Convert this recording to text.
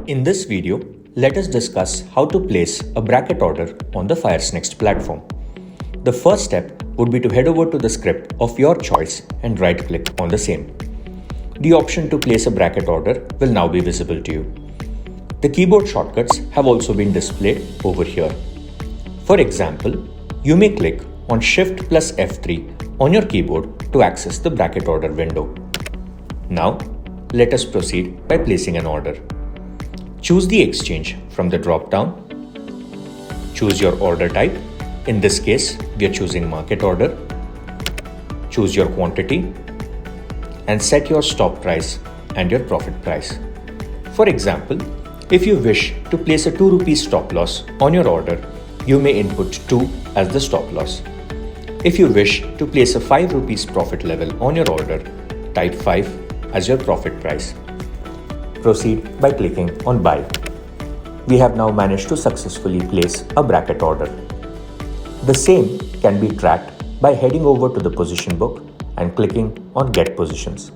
In this video, let us discuss how to place a bracket order on the FYERS Next platform. The first step would be to head over to the script of your choice and right-click on the same. The option to place a bracket order will now be visible to you. The keyboard shortcuts have also been displayed over here. For example, you may click on Shift plus F3 on your keyboard to access the bracket order window. Now, let us proceed by placing an order. Choose the exchange from the drop-down. Choose your order type. In this case, we are choosing market order. Choose your quantity and set your stop price and your profit price. For example, if you wish to place a 2 rupees stop loss on your order, you may input 2 as the stop loss. If you wish to place a 5 rupees profit level on your order, type 5 as your profit price. Proceed by clicking on Buy. We have now managed to successfully place a bracket order. The same can be tracked by heading over to the position book and clicking on Get Positions.